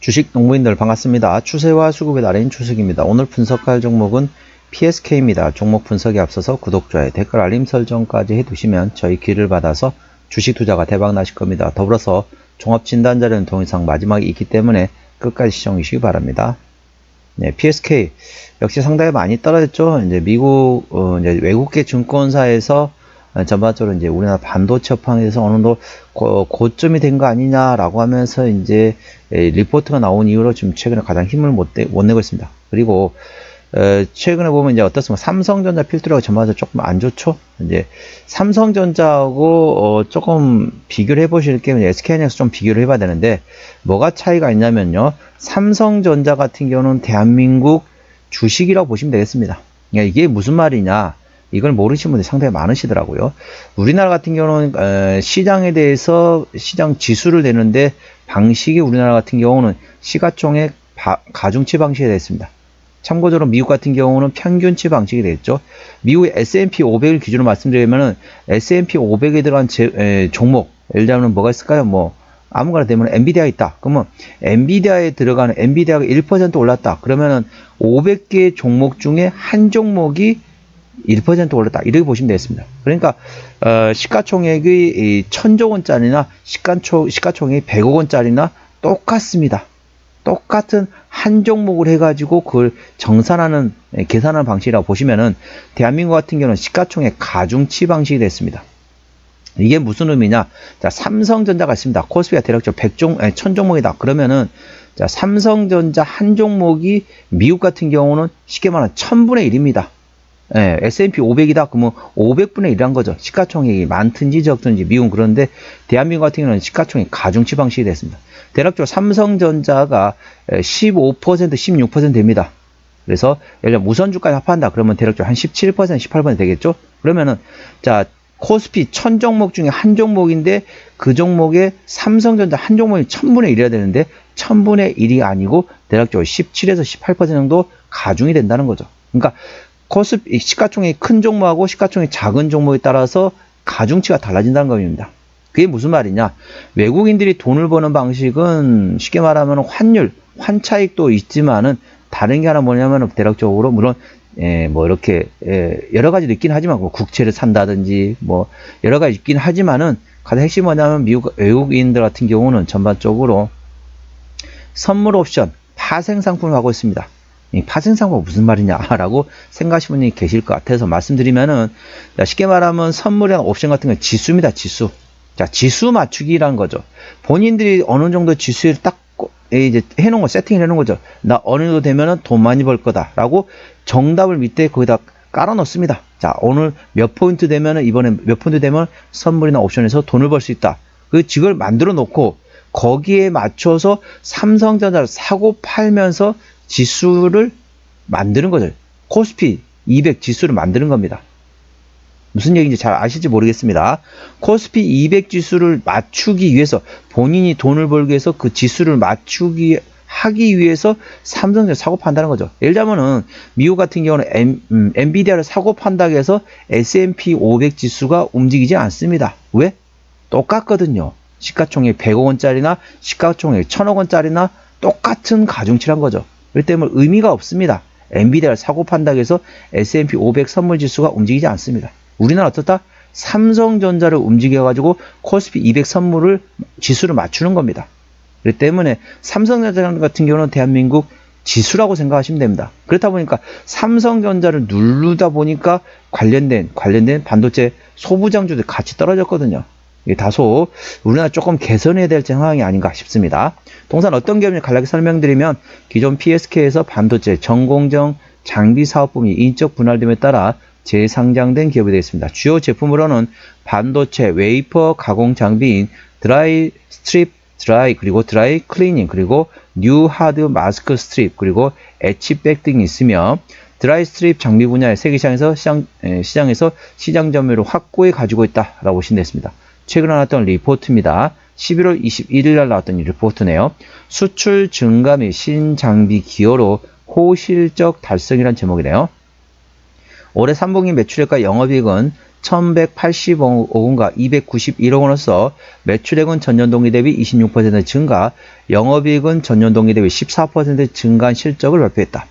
주식 농부인들 반갑습니다. 추세와 수급의 달인 추석입니다. 오늘 분석할 종목은 PSK입니다. 종목 분석에 앞서서 구독, 좋아요, 댓글, 알림 설정까지 해두시면 저희 기를 받아서 주식 투자가 대박 나실 겁니다. 더불어서 종합진단자료는 동영상 마지막에 있기 때문에 끝까지 시청해 주시기 바랍니다. 네, PSK 역시 상당히 많이 떨어졌죠. 이제 미국 이제 외국계 증권사에서 전반적으로 이제 우리나라 반도체 업황에 대해서 어느 정도 고점이 된 거 아니냐라고 하면서 이제 리포트가 나온 이후로 지금 최근에 가장 힘을 못 내고 있습니다. 그리고 최근에 보면 이제 어떻습니까? 삼성전자 필두라고 전반적으로 조금 안 좋죠. 이제 삼성전자하고 조금 비교를 해보실 게 SK하이닉스 좀 비교를 해봐야 되는데 뭐가 차이가 있냐면요. 삼성전자 같은 경우는 대한민국 주식이라고 보시면 되겠습니다. 그러니까 이게 무슨 말이냐? 이걸 모르시는 분들이 상당히 많으시더라고요. 우리나라 같은 경우는 시장에 대해서 시장 지수를 내는데 방식이 우리나라 같은 경우는 시가총액 가중치 방식이 되어 있습니다. 참고적으로 미국 같은 경우는 평균치 방식이 되겠죠. 미국의 S&P 500을 기준으로 말씀드리면은 S&P 500에 들어간 종목, 예를 들면 뭐가 있을까요? 뭐 아무거나 되면 엔비디아가 있다. 그러면 엔비디아에 들어가는 엔비디아가 1% 올랐다. 그러면은 500개 종목 중에 한 종목이 1% 올랐다. 이렇게 보시면 되겠습니다. 그러니까 시가총액이 1000조 원짜리나 시가총액이 100억 원짜리나 똑같습니다. 똑같은 한 종목을 해가지고 그걸 정산하는 계산하는 방식이라고 보시면은 대한민국 같은 경우는 시가총액 가중치 방식이 됐습니다. 이게 무슨 의미냐? 자, 삼성전자가 있습니다. 코스피가 대략적으로 1000종목이다. 그러면은 자, 삼성전자 한 종목이 미국 같은 경우는 쉽게 말하면 1000분의 1입니다. 예, S&P 500이다. 그러면 500분의 1이란 거죠. 시가총액이 많든지 적든지 미국은 그런데 대한민국 같은 경우는 시가총액 가중치 방식이 됐습니다. 대략적으로 삼성전자가 15%, 16% 됩니다. 그래서 예를 들어 무선주까지 합한다. 그러면 대략적으로 한 17%, 18% 되겠죠. 그러면은 자 코스피 1000종목 중에 한 종목인데 그 종목에 삼성전자 한 종목이 1000분의 1이어야 되는데 1000분의 1이 아니고 대략적으로 17에서 18% 정도 가중이 된다는 거죠. 그러니까 코스피 시가총액이 큰 종목하고 시가총액이 작은 종목에 따라서 가중치가 달라진다는 겁니다. 그게 무슨 말이냐? 외국인들이 돈을 버는 방식은 쉽게 말하면 환율, 환차익도 있지만은 다른 게 하나 뭐냐면 대략적으로 물론 뭐 이렇게 여러 가지도 있긴 하지만 뭐 국채를 산다든지 뭐 여러 가지 있긴 하지만은 가장 핵심이 뭐냐면 미국 외국인들 같은 경우는 전반적으로 선물 옵션, 파생 상품을 하고 있습니다. 이 파생 상품은 무슨 말이냐라고 생각하시는 분이 계실 것 같아서 말씀드리면은 쉽게 말하면 선물이나 옵션 같은 건 지수입니다. 지수. 자, 지수 맞추기라는 거죠. 본인들이 어느 정도 지수에 딱 이제 해놓은 거 세팅을 해놓은 거죠. 나 어느 정도 되면은 돈 많이 벌 거다라고 정답을 밑에 거기다 깔아 놓습니다. 자, 오늘 몇 포인트 되면은 이번에 몇 포인트 되면 선물이나 옵션에서 돈을 벌 수 있다. 그 직을 만들어 놓고 거기에 맞춰서 삼성전자를 사고 팔면서 지수를 만드는 거죠. 코스피 200 지수를 만드는 겁니다. 무슨 얘기인지 잘 아실지 모르겠습니다. 코스피 200 지수를 맞추기 위해서 본인이 돈을 벌기 위해서 그 지수를 하기 위해서 삼성전자 사고 판다는 거죠. 예를 들자면은 미국 같은 경우는 엔비디아를 사고 판다고 해서 S&P 500 지수가 움직이지 않습니다. 왜? 똑같거든요. 시가총액 100억 원짜리나 시가총액 1000억 원짜리나 똑같은 가중치란 거죠. 그렇기 때문에 의미가 없습니다. 엔비디아를 사고 판다고 해서 S&P 500 선물 지수가 움직이지 않습니다. 우리나라 어떻다? 삼성전자를 움직여가지고 코스피 200 선물을 지수를 맞추는 겁니다. 그렇기 때문에 삼성전자 같은 경우는 대한민국 지수라고 생각하시면 됩니다. 그렇다 보니까 삼성전자를 누르다 보니까 관련된 반도체 소부장주들 같이 떨어졌거든요. 이게 다소 우리나라 조금 개선해야 될 상황이 아닌가 싶습니다. 동산 어떤 기업인지 간략히 설명드리면 기존 PSK에서 반도체 전공정 장비 사업부문이 인적 분할됨에 따라 재상장된 기업이 되겠습니다. 주요 제품으로는 반도체 웨이퍼 가공 장비인 드라이 스트립 드라이 그리고 드라이 클리닝 그리고 뉴 하드 마스크 스트립 그리고 엣치백 등이 있으며 드라이 스트립 장비 분야의 세계 시장에서 시장 점유율을 확고히 가지고 있다라고 보시면 되겠습니다. 최근에 나왔던 리포트입니다. 11월 21일 날 나왔던 이 리포트네요. 수출 증가 및 신장비 기여로 호실적 달성이라는 제목이네요. 올해 3분기 매출액과 영업이익은 1180억 원과 291억 원으로서 매출액은 전년 동기 대비 26% 증가, 영업이익은 전년 동기 대비 14% 증가한 실적을 발표했다.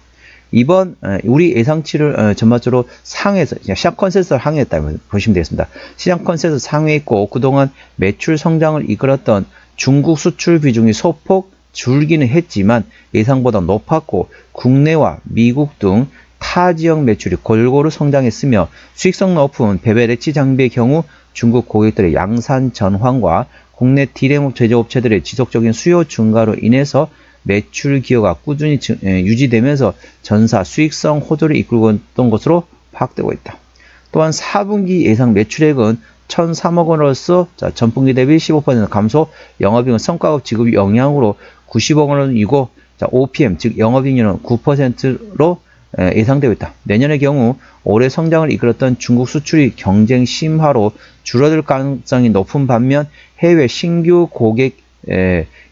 이번 우리 예상치를 전반적으로 상회해서 시장 컨센서스를 항해했다고 보시면 되겠습니다. 시장 컨센서스 상회했고 그동안 매출 성장을 이끌었던 중국 수출 비중이 소폭 줄기는 했지만 예상보다 높았고 국내와 미국 등 타 지역 매출이 골고루 성장했으며 수익성 높은 베베레치 장비의 경우 중국 고객들의 양산 전환과 국내 디램 제조업체들의 지속적인 수요 증가로 인해서 매출 기여가 꾸준히 유지되면서 전사 수익성 호조를 이끌고 있던 것으로 파악되고 있다. 또한 4분기 예상 매출액은 1,003억 원으로서 전분기 대비 15% 감소, 영업이익은 성과급 지급 영향으로 90억 원이고 OPM 즉 영업이익률은 9%로 예상되고 있다. 내년의 경우 올해 성장을 이끌었던 중국 수출이 경쟁 심화로 줄어들 가능성이 높은 반면 해외 신규 고객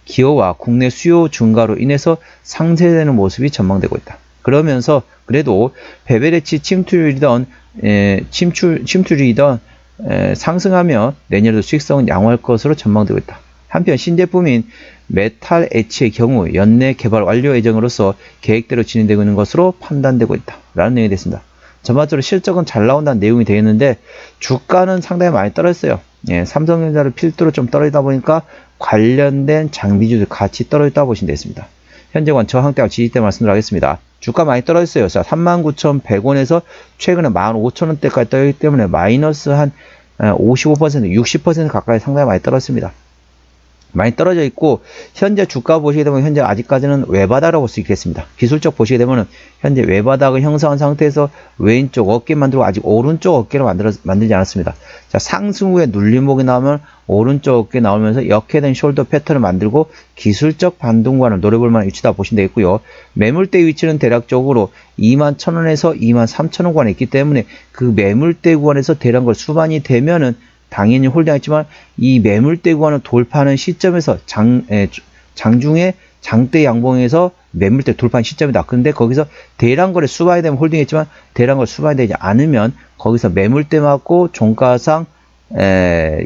기여와 국내 수요 증가로 인해서 상쇄되는 모습이 전망되고 있다. 그러면서 그래도 베베레치 침투율이던 상승하며 내년에도 수익성은 양호할 것으로 전망되고 있다. 한편 신제품인 메탈 엣치의 경우 연내 개발 완료 예정으로서 계획대로 진행되고 있는 것으로 판단되고 있다. 라는 내용이 됐습니다. 전반적으로 실적은 잘 나온다는 내용이 되어 있는데 주가는 상당히 많이 떨어졌어요. 삼성전자를 필두로 좀 떨어지다 보니까 관련된 장비주들 같이 떨어졌다고 보시면 되겠습니다. 현재관 저항대와 지지대 말씀을 하겠습니다. 주가 많이 떨어졌어요. 자, 39,100원에서 최근에 15,000원대까지 떨어졌기 때문에 마이너스 한 55%, 60% 가까이 상당히 많이 떨어졌습니다. 많이 떨어져 있고 현재 주가 보시게 되면 현재 아직까지는 외바닥이라고 볼 수 있겠습니다. 기술적 보시게 되면 현재 외바닥을 형성한 상태에서 왼쪽 어깨 만들고 아직 오른쪽 어깨를 만들지 않았습니다. 자, 상승 후에 눌림목이 나오면 오른쪽 어깨 나오면서 역회된 숄더 패턴을 만들고 기술적 반등관을 노려볼 만한 위치다 보시면 되겠고요. 매물대 위치는 대략적으로 21,000원에서 23,000원 구간에 있기 때문에 그 매물대 구간에서 대량걸 수반이 되면은 당연히 홀딩했지만 이 매물대 구간을 돌파하는 시점에서 장중에 장대 양봉에서 매물대 돌파한 시점이다. 근데 거기서 대량거래 수반이 되면 홀딩했지만 대량거래 수반이 되지 않으면 거기서 매물대 맞고 종가상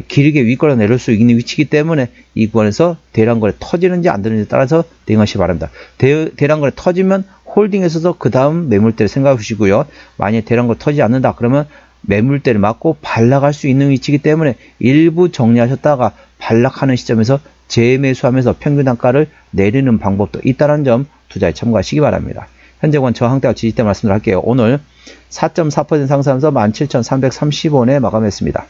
길게 윗거래 내릴 수 있는 위치이기 때문에 이 구간에서 대량거래 터지는지 안 되는지 따라서 대응하시기 바랍니다. 대량거래 터지면 홀딩에서도 그 다음 매물대를 생각해 주시고요. 만약에 대량거래 터지지 않는다 그러면 매물대를 맞고 반락할 수 있는 위치이기 때문에 일부 정리하셨다가 반락하는 시점에서 재매수하면서 평균 단가를 내리는 방법도 있다는 점 투자에 참고하시기 바랍니다. 현재권 저항대와 지지대 말씀을 할게요. 오늘 4.4% 상승하면서 17,330원에 마감했습니다.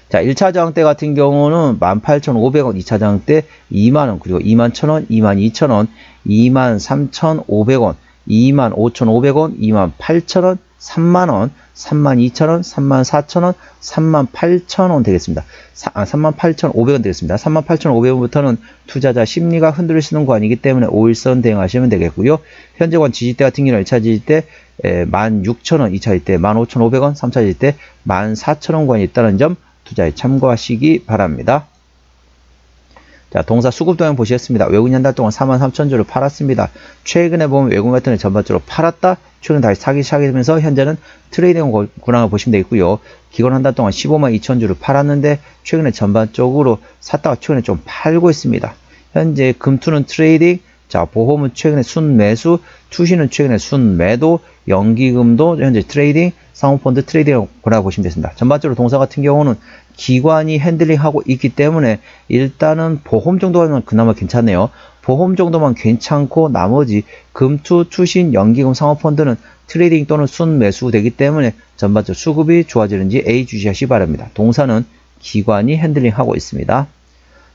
자, 1차 저항대 같은 경우는 18,500원, 2차 저항대 2만원, 그리고 21,000원, 22,000원, 23,500원, 25,500원, 28,000원, 3만원, 32,000원, 34,000원, 38,000원 되겠습니다. 38,500원 되겠습니다. 38,500원부터는 투자자 심리가 흔들리시는 구간이기 때문에 5일선 대응하시면 되겠고요. 현재권 지지대 같은 경우는 1차 지지대 16,000원, 2차 지지대 15,500원, 3차 지지대 14,000원 구간이 있다는 점 투자에 참고하시기 바랍니다. 자, 동사 수급 동향 보시겠습니다. 외국인 한 달 동안 43,000주를 팔았습니다. 최근에 보면 외국인 같은 경우 전반적으로 팔았다, 최근 다시 사기 시작하면서 현재는 트레이딩 구간을 보시면 되겠고요. 기관 한 달 동안 152,000주를 팔았는데 최근에 전반적으로 샀다가 최근에 좀 팔고 있습니다. 현재 금투는 트레이딩, 자, 보험은 최근에 순매수, 투시는 최근에 순매도, 연기금도 현재 트레이딩, 사모펀드 트레이딩 구간을 보시면 되겠습니다. 전반적으로 동사 같은 경우는 기관이 핸들링하고 있기 때문에 일단은 보험 정도면 그나마 괜찮네요. 보험 정도만 괜찮고 나머지 금투, 투신, 연기금, 상호펀드는 트레이딩 또는 순매수 되기 때문에 전반적으로 수급이 좋아지는지 A 주시하시기 바랍니다. 동사는 기관이 핸들링하고 있습니다.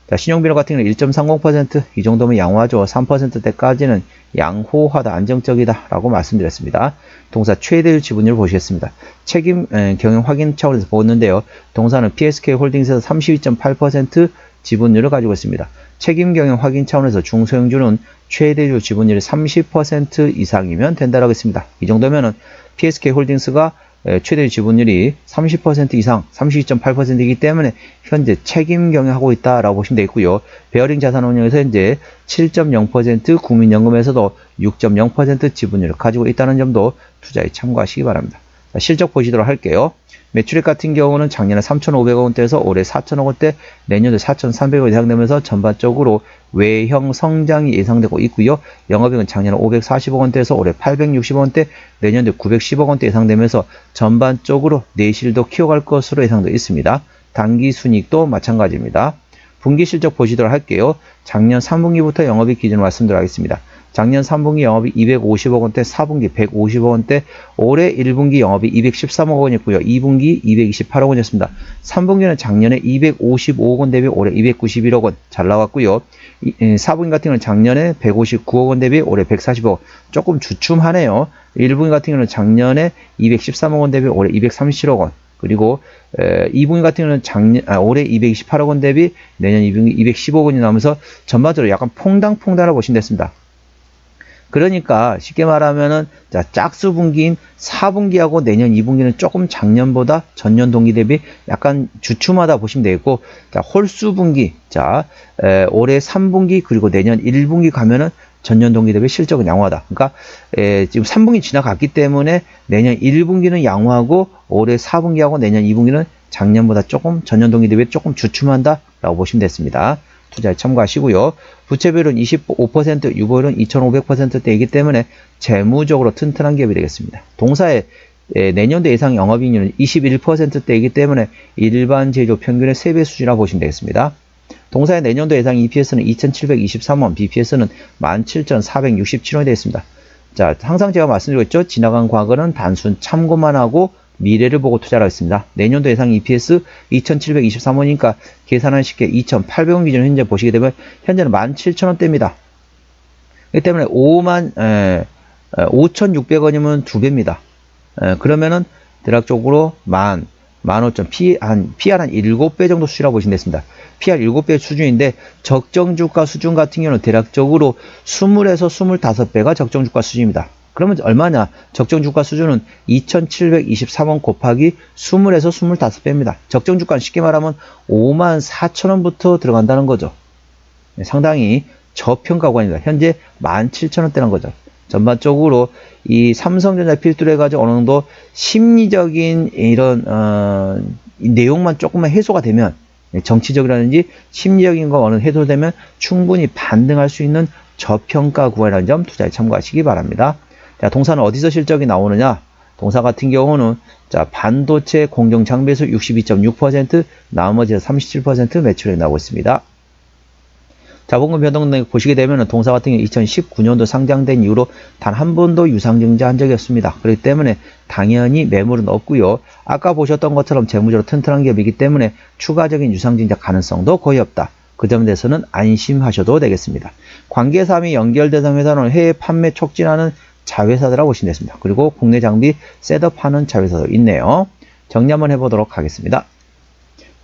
자, 신용비율 같은 경우는 1.30%, 이 정도면 양호하죠. 3%대까지는 양호하다, 안정적이다 라고 말씀드렸습니다. 동사 최대율 지분율 보시겠습니다. 책임 경영 확인 차원에서 보았는데요. 동사는 PSK 홀딩스에서 32.8% 지분율을 가지고 있습니다. 책임 경영 확인 차원에서 중소형주는 최대율 지분율이 30% 이상이면 된다라고 했습니다. 이 정도면은 PSK 홀딩스가 최대 지분율이 30% 이상, 32.8%이기 때문에 현재 책임 경영하고 있다라고 보시면 되겠고요. 베어링 자산운용에서 현재 7.0%, 국민연금에서도 6.0% 지분율을 가지고 있다는 점도 투자에 참고하시기 바랍니다. 자, 실적 보시도록 할게요. 매출액 같은 경우는 작년에 3,500억 원대에서 올해 4,000억 원대, 내년도 4,300억 원 예상되면서 전반적으로 외형 성장이 예상되고 있고요. 영업이익은 작년에 540억 원대에서 올해 860억 원대, 내년도 910억 원대 예상되면서 전반적으로 내실도 키워갈 것으로 예상되어 있습니다. 당기순이익도 마찬가지입니다. 분기 실적 보시도록 할게요. 작년 3분기부터 영업이익 기준으로 말씀드리겠습니다. 작년 3분기 영업이 250억 원대, 4분기 150억 원대, 올해 1분기 영업이 213억 원이었고요. 2분기 228억 원이었습니다. 3분기는 작년에 255억 원 대비 올해 291억 원 잘 나왔고요. 4분기 같은 경우는 작년에 159억 원 대비 올해 140억 원 조금 주춤하네요. 1분기 같은 경우는 작년에 213억 원 대비 올해 237억 원, 그리고 2분기 같은 경우는 올해 228억 원 대비 내년 2분기 210억 원이 나오면서 전반적으로 약간 퐁당퐁당하고 보시면 됐습니다. 그러니까 쉽게 말하면은 자, 짝수 분기인 4분기하고 내년 2분기는 조금 작년보다 전년 동기 대비 약간 주춤하다 보시면 되겠고, 자, 홀수 분기, 자, 올해 3분기 그리고 내년 1분기 가면은 전년 동기 대비 실적은 양호하다. 그러니까 지금 3분기 지나갔기 때문에 내년 1분기는 양호하고 올해 4분기하고 내년 2분기는 작년보다 조금 전년 동기 대비 조금 주춤한다라고 보시면 됐습니다. 투자에 참고하시고요. 부채비율은 25%, 유보율은 2500%대이기 때문에 재무적으로 튼튼한 기업이 되겠습니다. 동사의 내년도 예상 영업이익률은 21%대이기 때문에 일반 제조 평균의 3배 수준이라고 보시면 되겠습니다. 동사의 내년도 예상 EPS는 2723원, BPS는 17467원이 되겠습니다. 자, 항상 제가 말씀드리고 있죠. 지나간 과거는 단순 참고만 하고 미래를 보고 투자를 하겠습니다. 내년도 예상 EPS 2723원이니까 계산하기 쉽게 2800원 기준 현재 보시게 되면 현재는 17,000원대입니다. 그렇기 때문에 5,600원이면 2배입니다. 그러면은 대략적으로 15,000, PR 한 7배 정도 수준이라고 보시면 됐습니다. PR 7배 수준인데 적정주가 수준 같은 경우는 대략적으로 20에서 25배가 적정주가 수준입니다. 그러면 얼마냐? 적정주가 수준은 2,723원 곱하기 20에서 25배입니다. 적정주가는 쉽게 말하면 54,000원부터 들어간다는 거죠. 상당히 저평가 구간입니다. 현재 17,000원대라는 거죠. 전반적으로 이 삼성전자 필두로 해가지고 어느 정도 심리적인 이런 내용만 조금만 해소가 되면, 정치적이라든지 심리적인 거 어느 해소되면 충분히 반등할 수 있는 저평가 구간이라는 점 투자에 참고하시기 바랍니다. 자, 동사는 어디서 실적이 나오느냐? 동사 같은 경우는 자, 반도체 공정 장비에서 62.6%, 나머지는 37% 매출액이 나오고 있습니다. 자본금 변동력 보시게 되면 동사 같은 경우 2019년도 상장된 이후로 단 한 번도 유상증자한 적이 없습니다. 그렇기 때문에 당연히 매물은 없고요. 아까 보셨던 것처럼 재무적으로 튼튼한 기업이기 때문에 추가적인 유상증자 가능성도 거의 없다. 그 점에 대해서는 안심하셔도 되겠습니다. 관계사 및 연결대상 회사는 해외 판매 촉진하는 자회사들이라고 보시면 되겠습니다. 그리고 국내 장비 셋업하는 자회사도 있네요. 정리 한번 해보도록 하겠습니다.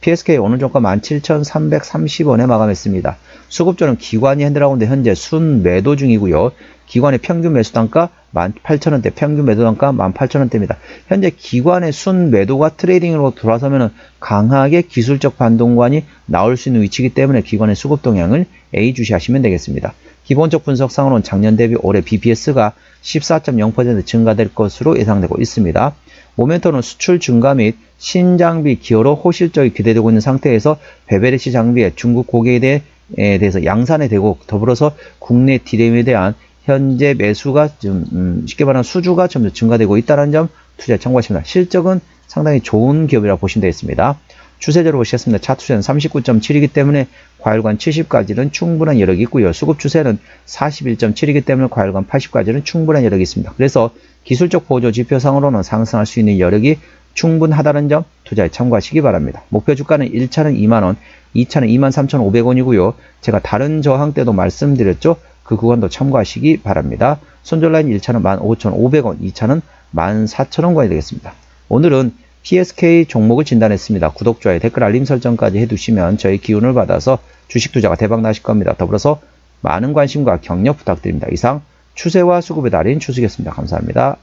PSK 오늘 종가 17,330원에 마감했습니다. 수급조는 기관이 핸들하고인데 현재 순매도 중이고요. 기관의 평균 매수 단가 18,000원대, 평균 매도 단가 18,000원대입니다. 현재 기관의 순매도가 트레이딩으로 돌아서면 강하게 기술적 반동관이 나올 수 있는 위치이기 때문에 기관의 수급 동향을 예의주시하시면 되겠습니다. 기본적 분석상으로는 작년 대비 올해 BPS가 14.0% 증가될 것으로 예상되고 있습니다. 모멘텀은 수출 증가 및 신장비 기여로 호실적이 기대되고 있는 상태에서 베베레시 장비의 중국 고객에 대해서 양산이 되고, 더불어서 국내 디램에 대한 현재 매수가 쉽게 말하면 수주가 점점 증가되고 있다는 점 투자에 참고하십니다. 실적은 상당히 좋은 기업이라고 보시면 되겠습니다. 추세대로 보시겠습니다. 차트 추세는 39.7이기 때문에 과열관 70까지는 충분한 여력이 있고요. 수급 추세는 41.7이기 때문에 과열관 80까지는 충분한 여력이 있습니다. 그래서 기술적 보조 지표상으로는 상승할 수 있는 여력이 충분하다는 점 투자에 참고하시기 바랍니다. 목표 주가는 1차는 2만원, 2차는 23,500원이고요. 제가 다른 저항 때도 말씀드렸죠. 그 구간도 참고하시기 바랍니다. 손절라인 1차는 15,500원, 2차는 14,000원권이 되겠습니다. 오늘은 PSK 종목을 진단했습니다. 구독, 좋아요, 댓글, 알림 설정까지 해두시면 저희 기운을 받아서 주식 투자가 대박 나실 겁니다. 더불어서 많은 관심과 격려 부탁드립니다. 이상 추세와 수급의 달인 추수겠습니다. 감사합니다.